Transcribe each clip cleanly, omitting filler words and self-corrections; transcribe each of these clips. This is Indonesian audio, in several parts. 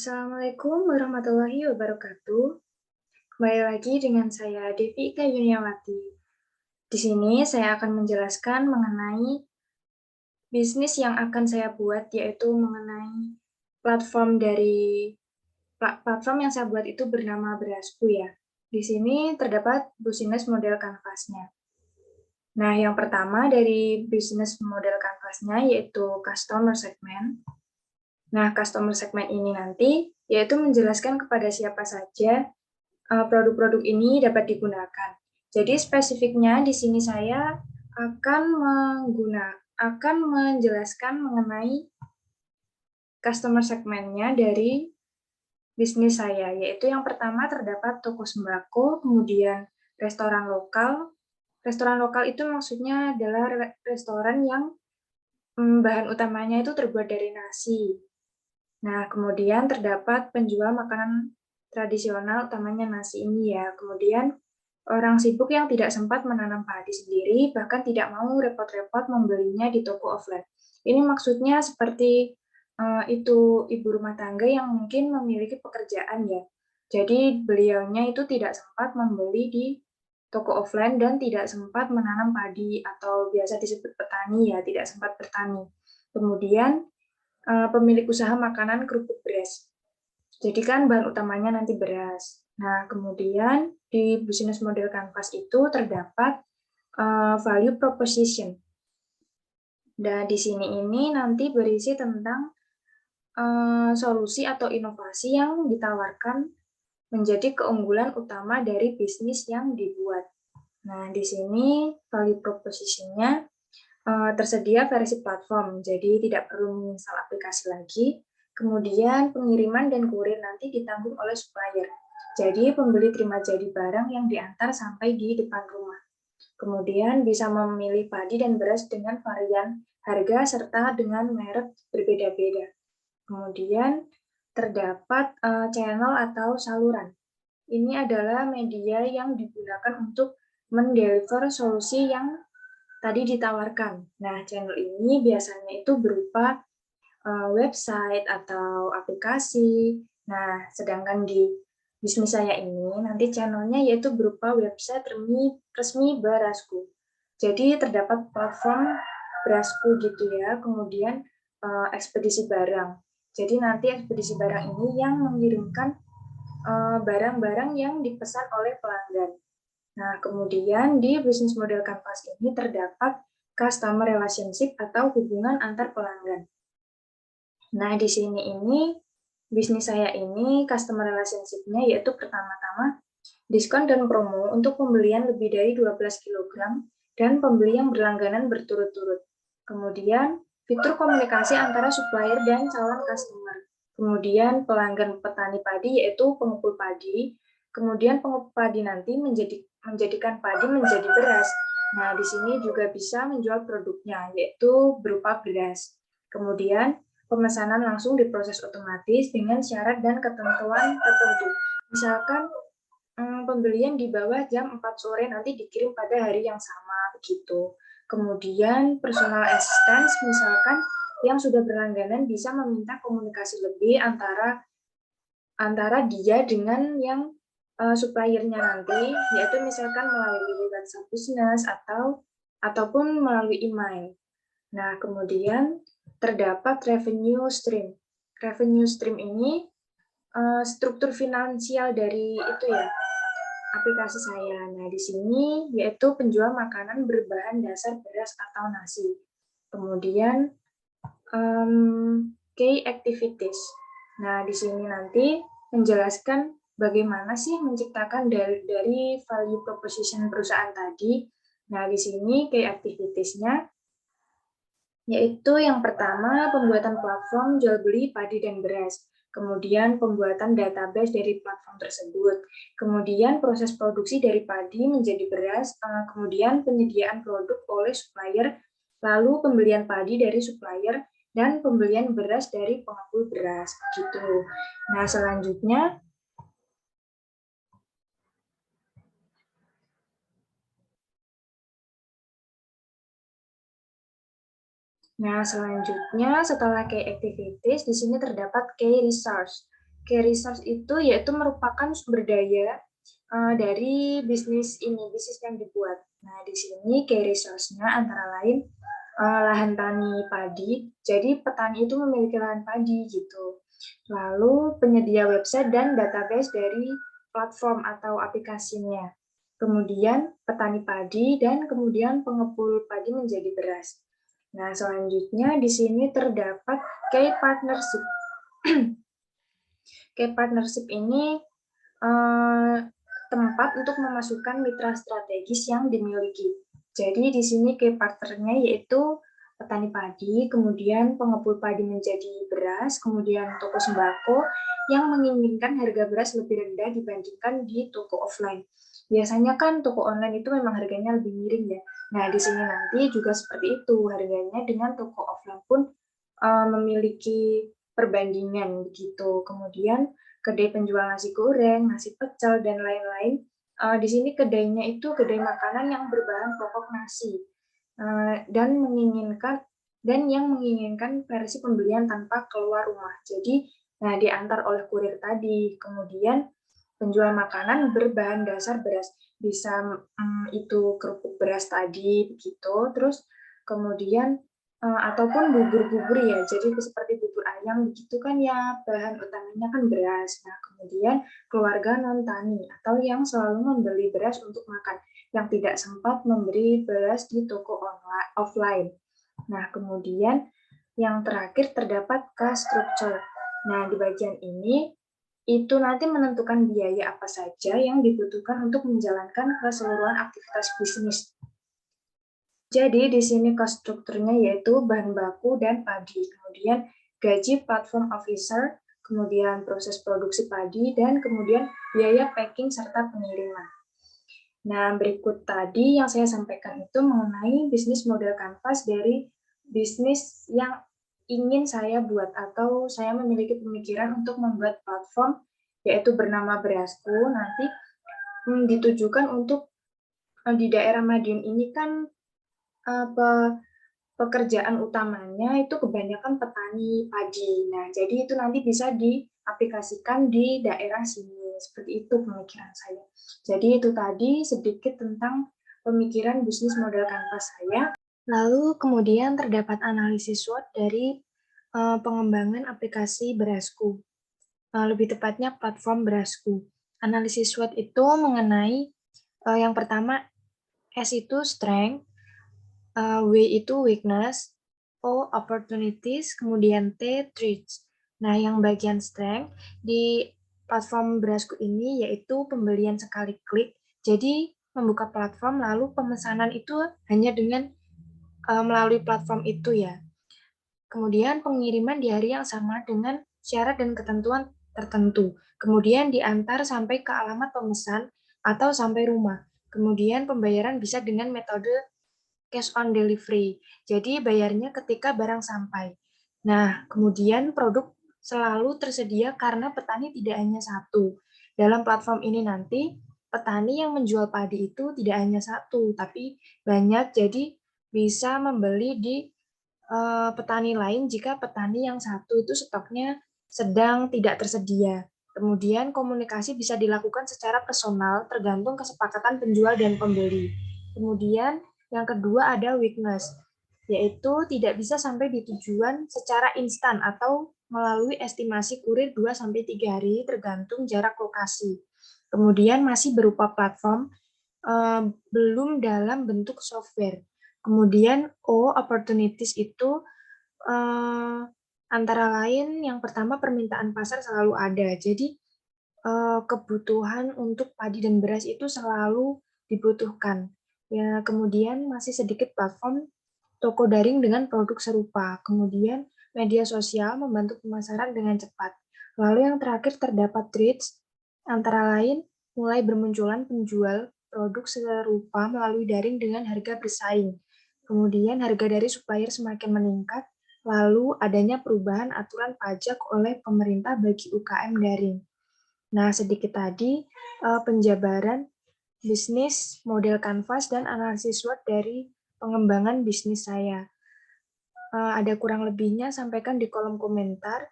Assalamualaikum warahmatullahi wabarakatuh. Kembali lagi dengan saya Devi Ika Yuniawati. Di sini saya akan menjelaskan mengenai bisnis yang akan saya buat, yaitu mengenai platform yang saya buat itu bernama Berasku ya. Di sini terdapat bisnis model kanvasnya. Nah, yang pertama dari bisnis model kanvasnya yaitu customer segment. Nah, customer segment ini nanti yaitu menjelaskan kepada siapa saja produk-produk ini dapat digunakan. Jadi spesifiknya di sini saya akan menjelaskan mengenai customer segmentnya dari bisnis saya, yaitu yang pertama terdapat toko sembako, kemudian restoran lokal. Restoran lokal itu maksudnya adalah restoran yang bahan utamanya itu terbuat dari nasi. Nah, kemudian terdapat penjual makanan tradisional utamanya nasi ini ya. Kemudian orang sibuk yang tidak sempat menanam padi sendiri, bahkan tidak mau repot-repot membelinya di toko offline. Ini maksudnya seperti itu ibu rumah tangga yang mungkin memiliki pekerjaan ya. Jadi beliaunya itu tidak sempat membeli di toko offline dan tidak sempat menanam padi atau biasa disebut petani ya, tidak sempat bertani. Kemudian pemilik usaha makanan kerupuk beras. Jadi kan bahan utamanya nanti beras. Nah, kemudian di bisnis model kanvas itu terdapat value proposition. Dan di sini ini nanti berisi tentang solusi atau inovasi yang ditawarkan menjadi keunggulan utama dari bisnis yang dibuat. Nah, di sini value proposition-nya tersedia versi platform, jadi tidak perlu menginstal aplikasi lagi. Kemudian pengiriman dan kurir nanti ditanggung oleh supplier. Jadi pembeli terima jadi barang yang diantar sampai di depan rumah. Kemudian bisa memilih padi dan beras dengan varian harga serta dengan merek berbeda-beda. Kemudian terdapat channel atau saluran. Ini adalah media yang digunakan untuk mendeliver solusi yang tadi ditawarkan. Nah, channel ini biasanya itu berupa website atau aplikasi. Nah, sedangkan di bisnis saya ini nanti channelnya yaitu berupa website resmi Berasku. Jadi terdapat platform Berasku gitu ya, kemudian ekspedisi barang. Jadi nanti ekspedisi barang ini yang mengirimkan barang-barang yang dipesan oleh pelanggan. Nah, kemudian di bisnis model kanvas ini terdapat customer relationship atau hubungan antar pelanggan. Nah, di sini ini bisnis saya ini customer relationship-nya yaitu pertama-tama diskon dan promo untuk pembelian lebih dari 12 kg dan pembeli yang berlangganan berturut-turut. Kemudian fitur komunikasi antara supplier dan calon customer. Kemudian pelanggan petani padi yaitu pengepul padi. Kemudian pengepul padi nanti menjadikan padi menjadi beras. Nah, di sini juga bisa menjual produknya yaitu berupa beras. Kemudian pemesanan langsung diproses otomatis dengan syarat dan ketentuan tertentu. Misalkan pembelian di bawah jam 4 sore nanti dikirim pada hari yang sama begitu. Kemudian personal assistance misalkan yang sudah berlangganan bisa meminta komunikasi lebih antara dia dengan yang suppliernya nanti, yaitu misalkan melalui WhatsApp Business ataupun melalui email. Nah, kemudian terdapat revenue stream. Revenue stream ini struktur finansial dari itu ya, aplikasi saya. Nah, di sini yaitu penjual makanan berbahan dasar beras atau nasi. Kemudian key activities. Nah, di sini nanti menjelaskan bagaimana sih menciptakan dari value proposition perusahaan tadi. Nah, di sini key activities-nya yaitu yang pertama pembuatan platform jual beli padi dan beras, kemudian pembuatan database dari platform tersebut, kemudian proses produksi dari padi menjadi beras, kemudian penyediaan produk oleh supplier, lalu pembelian padi dari supplier, dan pembelian beras dari pengepul beras gitu. Nah, selanjutnya setelah key activities, di sini terdapat key resource. Key resource itu yaitu merupakan sumber daya dari bisnis yang dibuat. Nah, di sini key resource-nya antara lain lahan tani padi. Jadi petani itu memiliki lahan padi gitu. Lalu penyedia website dan database dari platform atau aplikasinya. Kemudian petani padi dan kemudian pengepul padi menjadi beras. Nah, selanjutnya di sini terdapat key partnership. Key partnership ini tempat untuk memasukkan mitra strategis yang dimiliki. Jadi di sini key partnernya yaitu petani padi, kemudian pengepul padi menjadi beras, kemudian toko sembako yang menginginkan harga beras lebih rendah dibandingkan di toko offline. Biasanya kan toko online itu memang harganya lebih miring ya. Nah, di sini nanti juga seperti itu, harganya dengan toko offline pun memiliki perbandingan begitu. Kemudian kedai penjual nasi goreng, nasi pecel, dan lain-lain. Di sini kedainya itu kedai makanan yang berbahan pokok nasi dan yang menginginkan versi pembelian tanpa keluar rumah. Jadi, nah diantar oleh kurir tadi. Kemudian penjual makanan berbahan dasar beras, bisa itu kerupuk beras tadi begitu. Terus kemudian ataupun bubur-bubur ya, jadi seperti bubur ayam begitu kan ya, bahan utamanya kan beras. Nah, kemudian keluarga non-tani atau yang selalu membeli beras untuk makan, yang tidak sempat membeli beras di toko offline. Nah, kemudian yang terakhir terdapat cost structure. Nah, di bagian ini itu nanti menentukan biaya apa saja yang dibutuhkan untuk menjalankan keseluruhan aktivitas bisnis. Jadi di sini cost strukturnya yaitu bahan baku dan padi, kemudian gaji platform officer, kemudian proses produksi padi, dan kemudian biaya packing serta pengiriman. Nah, berikut tadi yang saya sampaikan itu mengenai bisnis model kanvas dari bisnis yang ingin saya buat atau saya memiliki pemikiran untuk membuat platform yaitu bernama Berasku, nanti ditujukan untuk di daerah Madiun ini kan pekerjaan utamanya itu kebanyakan petani padi. Nah, jadi itu nanti bisa diaplikasikan di daerah sini. Seperti itu pemikiran saya. Jadi itu tadi sedikit tentang pemikiran bisnis model kanvas saya. Lalu kemudian terdapat analisis SWOT dari pengembangan aplikasi Berasku. Lebih tepatnya platform Berasku. Analisis SWOT itu mengenai yang pertama S itu strength, W itu weakness, O opportunities, kemudian T threats. Nah, yang bagian strength di platform Berasku ini yaitu pembelian sekali klik. Jadi membuka platform lalu pemesanan itu hanya dengan melalui platform itu ya. Kemudian pengiriman di hari yang sama dengan syarat dan ketentuan tertentu. Kemudian diantar sampai ke alamat pemesan atau sampai rumah. Kemudian pembayaran bisa dengan metode cash on delivery. Jadi bayarnya ketika barang sampai. Nah, kemudian produk selalu tersedia karena petani tidak hanya satu. Dalam platform ini nanti petani yang menjual padi itu tidak hanya satu, tapi banyak. Jadi bisa membeli di petani lain jika petani yang satu itu stoknya sedang tidak tersedia. Kemudian komunikasi bisa dilakukan secara personal tergantung kesepakatan penjual dan pembeli. Kemudian yang kedua ada weakness, yaitu tidak bisa sampai di tujuan secara instan atau melalui estimasi kurir 2-3 hari tergantung jarak lokasi. Kemudian masih berupa platform, belum dalam bentuk software. Kemudian opportunities itu antara lain yang pertama permintaan pasar selalu ada. Jadi kebutuhan untuk padi dan beras itu selalu dibutuhkan. Ya, kemudian masih sedikit platform toko daring dengan produk serupa. Kemudian media sosial membantu pemasaran dengan cepat. Lalu yang terakhir terdapat trades, antara lain mulai bermunculan penjual produk serupa melalui daring dengan harga bersaing. Kemudian harga dari supplier semakin meningkat, lalu adanya perubahan aturan pajak oleh pemerintah bagi UKM daring. Nah, sedikit tadi penjabaran bisnis model kanvas dan analisis SWOT dari pengembangan bisnis saya. Ada kurang lebihnya sampaikan di kolom komentar.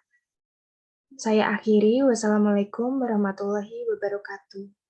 Saya akhiri, wassalamualaikum warahmatullahi wabarakatuh.